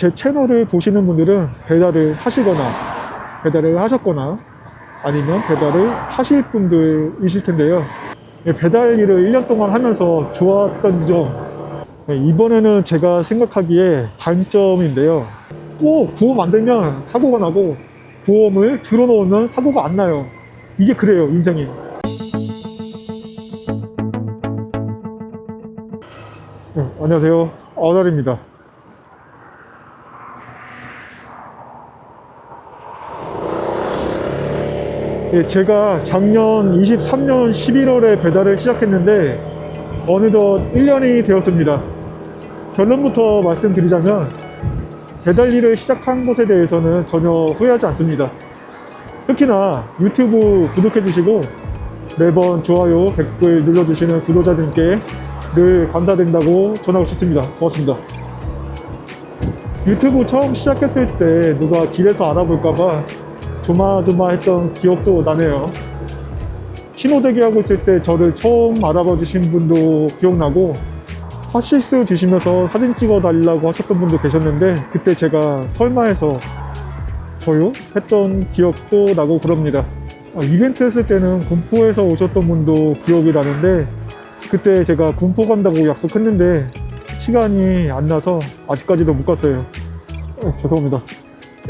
제 채널을 보시는 분들은 배달을 하셨거나 아니면 배달을 하실 분들이실 텐데요. 배달 일을 1년 동안 하면서 좋았던 점, 이번에는 제가 생각하기에 단점인데요. 꼭 보험 안 되면 사고가 나고 보험을 들어놓으면 사고가 안 나요. 이게 그래요, 인생이. 안녕하세요, 아달입니다. 제가 작년 23년 11월에 배달을 시작했는데 어느덧 1년이 되었습니다. 결론부터 말씀드리자면 배달 일을 시작한 것에 대해서는 전혀 후회하지 않습니다. 특히나 유튜브 구독해 주시고 매번 좋아요, 댓글 눌러주시는 구독자님께 늘 감사드린다고 전하고 싶습니다. 고맙습니다. 유튜브 처음 시작했을 때 누가 길에서 알아볼까봐 조마조마했던 기억도 나네요. 신호대기하고 있을 때 저를 처음 알아봐 주신 분도 기억나고, 핫시스 드시면서 사진 찍어 달라고 하셨던 분도 계셨는데 그때 제가 설마해서 저요? 했던 기억도 나고 그럽니다. 이벤트 했을 때는 군포에서 오셨던 분도 기억이 나는데 그때 제가 군포 간다고 약속했는데 시간이 안 나서 아직까지도 못 갔어요. 죄송합니다.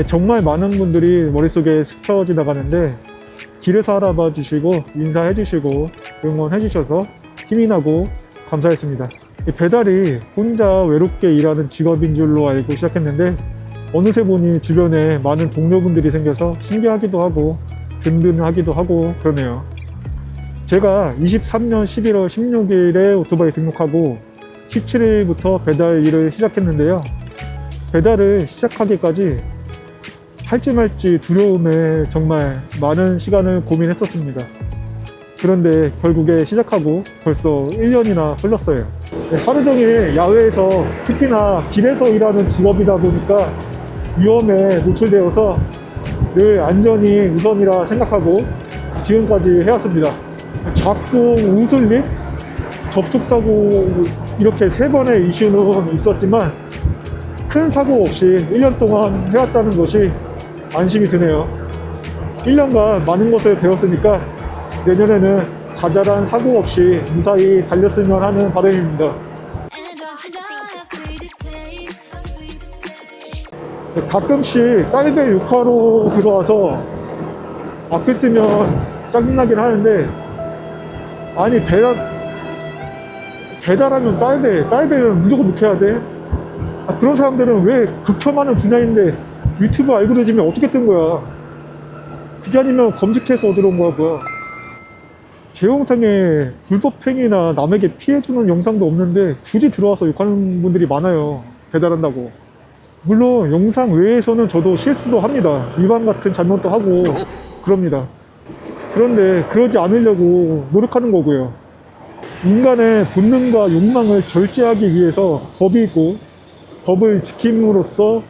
정말 많은 분들이 머릿속에 스쳐 지나가는데 길에서 알아봐 주시고 인사해 주시고 응원해 주셔서 힘이 나고 감사했습니다. 배달이 혼자 외롭게 일하는 직업인 줄로 알고 시작했는데 어느새 보니 주변에 많은 동료분들이 생겨서 신기하기도 하고 든든하기도 하고 그러네요. 제가 23년 11월 16일에 오토바이 등록하고 17일부터 배달 일을 시작했는데요. 배달을 시작하기까지 할지 말지 두려움에 정말 많은 시간을 고민했었습니다. 그런데 결국에 시작하고 벌써 1년이나 흘렀어요. 하루 종일 야외에서, 특히나 길에서 일하는 직업이다 보니까 위험에 노출되어서 늘 안전이 우선이라 생각하고 지금까지 해왔습니다. 자꾸 우슬립, 접촉사고 이렇게 3번의 이슈는 있었지만 큰 사고 없이 1년 동안 해왔다는 것이 안심이 드네요. 1년간 많은 것을 배웠으니까 내년에는 자잘한 사고 없이 무사히 달렸으면 하는 바람입니다. 가끔씩 딸배 육화로 들어와서 앞에 쓰면 짜증나긴 하는데, 아니 배달하면 딸배는 무조건 넣어야 돼? 그런 사람들은 왜 극혐하는 분야인데 유튜브 알고리즘이 어떻게 뜬 거야? 그게 아니면 검색해서 들어온 거야, 뭐야. 제 영상에 불법행위나 남에게 피해주는 영상도 없는데 굳이 들어와서 욕하는 분들이 많아요. 배달한다고. 물론 영상 외에서는 저도 실수도 합니다. 위반 같은 잘못도 하고 그럽니다. 그런데 그러지 않으려고 노력하는 거고요. 인간의 본능과 욕망을 절제하기 위해서 법이 있고 법을 지킴으로써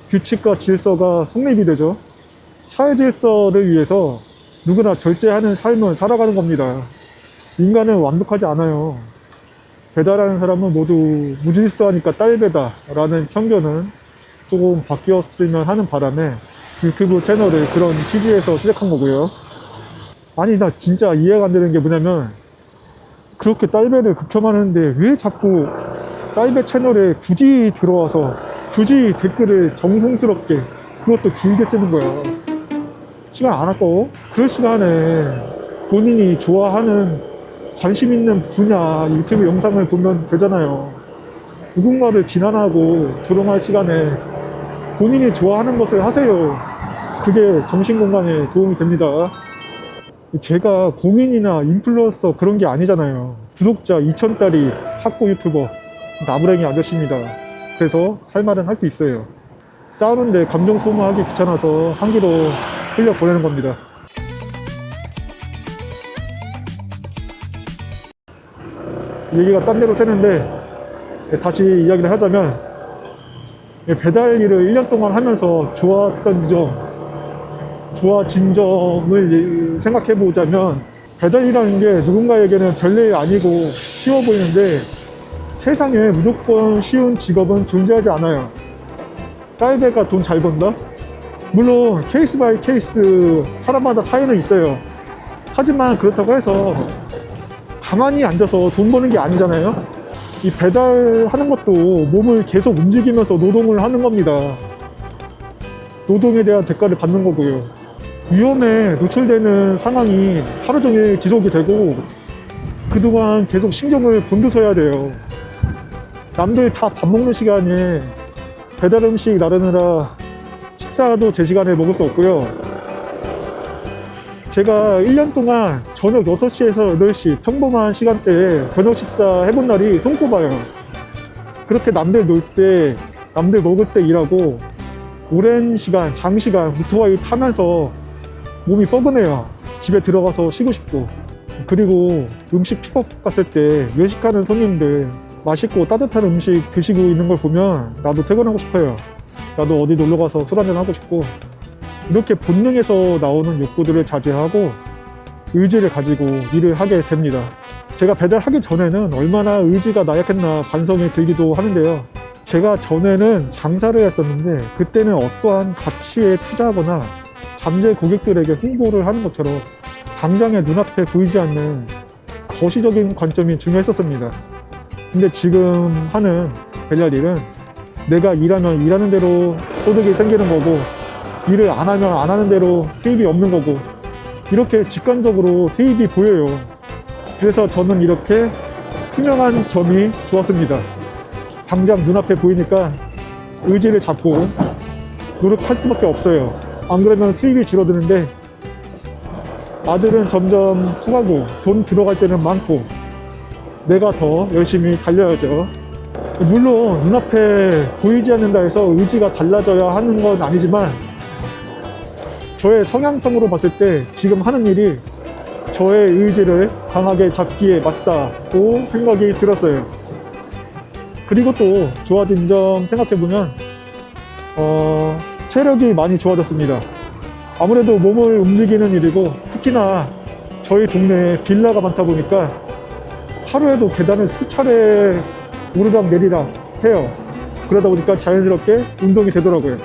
규칙과 질서가 성립이 되죠. 사회 질서를 위해서 누구나 절제하는 삶을 살아가는 겁니다. 인간은 완벽하지 않아요. 배달하는 사람은 모두 무질서하니까 딸배다 라는 편견은 조금 바뀌었으면 하는 바람에 유튜브 채널을 그런 취지에서 시작한 거고요. 아니, 나 진짜 이해가 안 되는 게 뭐냐면, 그렇게 딸배를 극혐하는데 왜 자꾸 딸배 채널에 굳이 들어와서 굳이 댓글을 정성스럽게, 그것도 길게 쓰는 거야. 시간 안 아까워? 그럴 시간에 본인이 좋아하는 관심 있는 분야 유튜브 영상을 보면 되잖아요. 누군가를 비난하고 조롱할 시간에 본인이 좋아하는 것을 하세요. 그게 정신건강에 도움이 됩니다. 제가 공인이나 인플루언서 그런 게 아니잖아요. 구독자 2,000달이 학고 유튜버 나부랭이 아저씨입니다. 그래서 할 말은 할 수 있어요. 싸우는데 감정 소모하기 귀찮아서 한 귀로 흘려 보내는 겁니다. 얘기가 딴 데로 새는데 다시 이야기를 하자면, 배달 일을 1년 동안 하면서 좋았던 점, 좋아진 점을 생각해 보자면, 배달이라는 게 누군가에게는 별일 아니고 쉬워 보이는데 세상에 무조건 쉬운 직업은 존재하지 않아요. 딸배가 돈 잘 번다? 물론 케이스 바이 케이스 사람마다 차이는 있어요. 하지만 그렇다고 해서 가만히 앉아서 돈 버는 게 아니잖아요. 이 배달하는 것도 몸을 계속 움직이면서 노동을 하는 겁니다. 노동에 대한 대가를 받는 거고요. 위험에 노출되는 상황이 하루 종일 지속이 되고 그동안 계속 신경을 곤두서야 돼요. 남들 다 밥 먹는 시간에 배달 음식 나르느라 식사도 제 시간에 먹을 수 없고요. 제가 1년 동안 저녁 6시에서 8시 평범한 시간대에 저녁 식사 해본 날이 손꼽아요. 그렇게 남들 놀 때, 남들 먹을 때 일하고 오랜 시간, 장시간 오토바이 타면서 몸이 뻐근해요. 집에 들어가서 쉬고 싶고. 그리고 음식 픽업 갔을 때 외식하는 손님들 맛있고 따뜻한 음식 드시고 있는 걸 보면 나도 퇴근하고 싶어요. 나도 어디 놀러 가서 술 한잔 하고 싶고. 이렇게 본능에서 나오는 욕구들을 자제하고 의지를 가지고 일을 하게 됩니다. 제가 배달하기 전에는 얼마나 의지가 나약했나 반성이 들기도 하는데요. 제가 전에는 장사를 했었는데 그때는 어떠한 가치에 투자하거나 잠재 고객들에게 홍보를 하는 것처럼 당장의 눈앞에 보이지 않는 거시적인 관점이 중요했었습니다. 근데 지금 하는 배달 일은 내가 일하면 일하는 대로 소득이 생기는 거고 일을 안 하면 안 하는 대로 수입이 없는 거고 이렇게 직관적으로 수입이 보여요. 그래서 저는 이렇게 투명한 점이 좋았습니다. 당장 눈앞에 보이니까 의지를 잡고 노력할 수밖에 없어요. 안 그러면 수입이 줄어드는데 아들은 점점 크고 돈 들어갈 때는 많고 내가 더 열심히 달려야죠. 물론 눈앞에 보이지 않는다 해서 의지가 달라져야 하는 건 아니지만 저의 성향성으로 봤을 때 지금 하는 일이 저의 의지를 강하게 잡기에 맞다고 생각이 들었어요. 그리고 또 좋아진 점 생각해보면 체력이 많이 좋아졌습니다. 아무래도 몸을 움직이는 일이고 특히나 저희 동네에 빌라가 많다 보니까 하루에도 계단을 수차례 오르락 내리락 해요. 그러다 보니까 자연스럽게 운동이 되더라고요.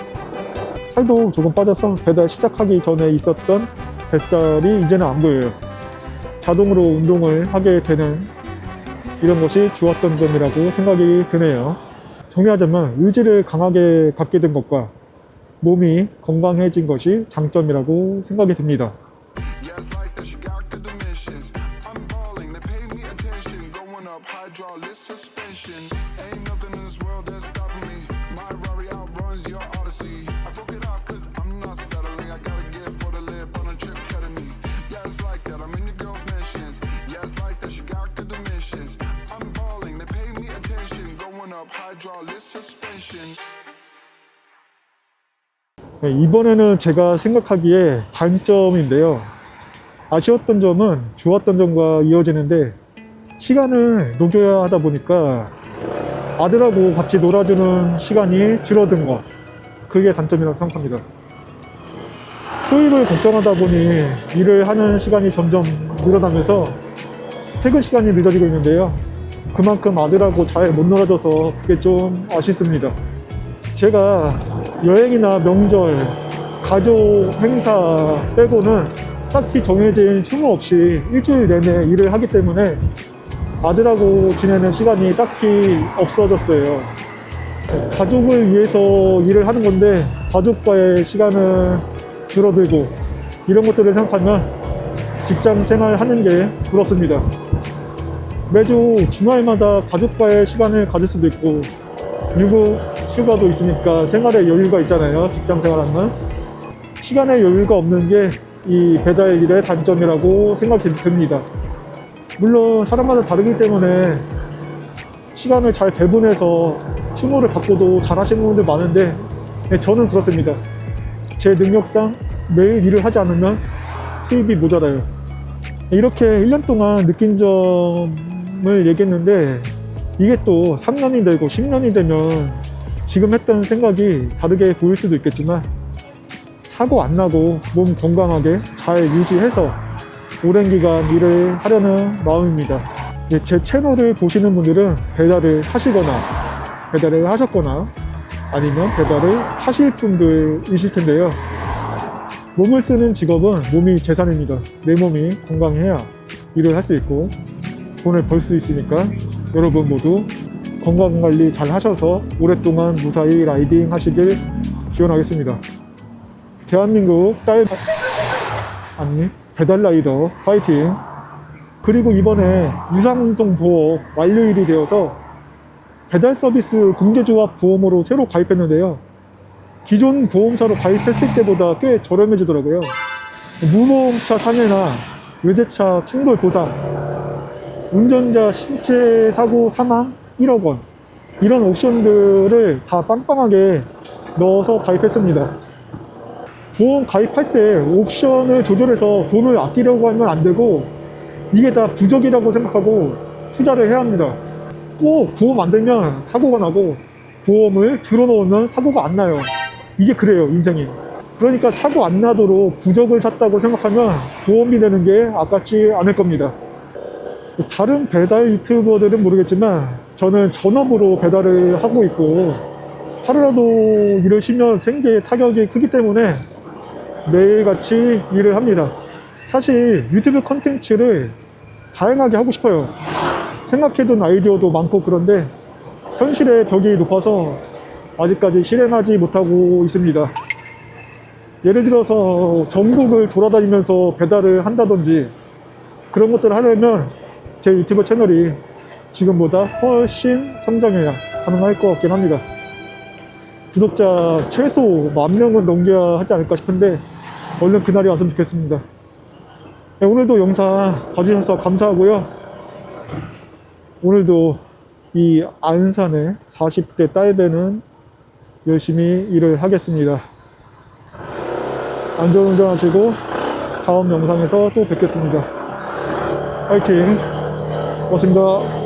살도 조금 빠져서 배달 시작하기 전에 있었던 뱃살이 이제는 안 보여요. 자동으로 운동을 하게 되는 이런 것이 좋았던 점이라고 생각이 드네요. 정리하자면 의지를 강하게 갖게 된 것과 몸이 건강해진 것이 장점이라고 생각이 듭니다. 네, 이번에는 제가 생각하기에 단점인데요. 아쉬웠던 점은 좋았던 점과 이어지는데 시간을 녹여야 하다 보니까 아들하고 같이 놀아주는 시간이 줄어든 것, 그게 단점이라고 생각합니다. 수입을 걱정하다 보니 일을 하는 시간이 점점 늘어나면서 퇴근 시간이 늦어지고 있는데요. 그만큼 아들하고 잘 못 놀아줘서 그게 좀 아쉽습니다. 제가 여행이나 명절, 가족 행사 빼고는 딱히 정해진 휴무 없이 일주일 내내 일을 하기 때문에 아들하고 지내는 시간이 딱히 없어졌어요. 가족을 위해서 일을 하는 건데 가족과의 시간은 줄어들고 이런 것들을 생각하면 직장 생활 하는 게 부럽습니다. 매주 주말마다 가족과의 시간을 가질 수도 있고 유급 휴가도 있으니까 생활에 여유가 있잖아요. 직장 생활하면 시간에 여유가 없는 게 이 배달 일의 단점이라고 생각이 듭니다. 물론 사람마다 다르기 때문에 시간을 잘 배분해서 휴무를 받고도 잘 하시는 분들 많은데 저는 그렇습니다. 제 능력상 매일 일을 하지 않으면 수입이 모자라요. 이렇게 1년 동안 느낀 점을 얘기했는데 이게 또 3년이 되고 10년이 되면 지금 했던 생각이 다르게 보일 수도 있겠지만 사고 안 나고 몸 건강하게 잘 유지해서 오랜 기간 일을 하려는 마음입니다. 제 채널을 보시는 분들은 배달을 하시거나 배달을 하셨거나 아니면 배달을 하실 분들이실 텐데요. 몸을 쓰는 직업은 몸이 재산입니다. 내 몸이 건강해야 일을 할 수 있고 돈을 벌 수 있으니까 여러분 모두 건강관리 잘 하셔서 오랫동안 무사히 라이딩 하시길 기원하겠습니다. 대한민국 배달 라이더 파이팅! 그리고 이번에 유상운송 보험 만료일이 되어서 배달 서비스 공제조합 보험으로 새로 가입했는데요. 기존 보험사로 가입했을 때보다 꽤 저렴해지더라고요. 무보험차 상해나 외제차 충돌 보상, 운전자 신체 사고 사망 1억 원, 이런 옵션들을 다 빵빵하게 넣어서 가입했습니다. 보험 가입할 때 옵션을 조절해서 돈을 아끼려고 하면 안 되고 이게 다 부족이라고 생각하고 투자를 해야 합니다. 꼭 보험 안 되면 사고가 나고 보험을 들어놓으면 사고가 안 나요. 이게 그래요, 인생이. 그러니까 사고 안 나도록 부적을 샀다고 생각하면 보험비 내는 게 아깝지 않을 겁니다. 다른 배달 유튜버들은 모르겠지만 저는 전업으로 배달을 하고 있고 하루라도 일을 쉬면 생계에 타격이 크기 때문에 매일같이 일을 합니다. 사실 유튜브 컨텐츠를 다양하게 하고 싶어요. 생각해둔 아이디어도 많고 그런데 현실의 벽이 높아서 아직까지 실행하지 못하고 있습니다. 예를 들어서 전국을 돌아다니면서 배달을 한다든지 그런 것들을 하려면 제 유튜브 채널이 지금보다 훨씬 성장해야 가능할 것 같긴 합니다. 구독자 최소 10,000명은 넘겨야 하지 않을까 싶은데 얼른 그날이 왔으면 좋겠습니다. 네, 오늘도 영상 봐주셔서 감사하고요. 오늘도 이 안산의 40대 딸배는 열심히 일을 하겠습니다. 안전운전 하시고 다음 영상에서 또 뵙겠습니다. 파이팅! 고맙습니다.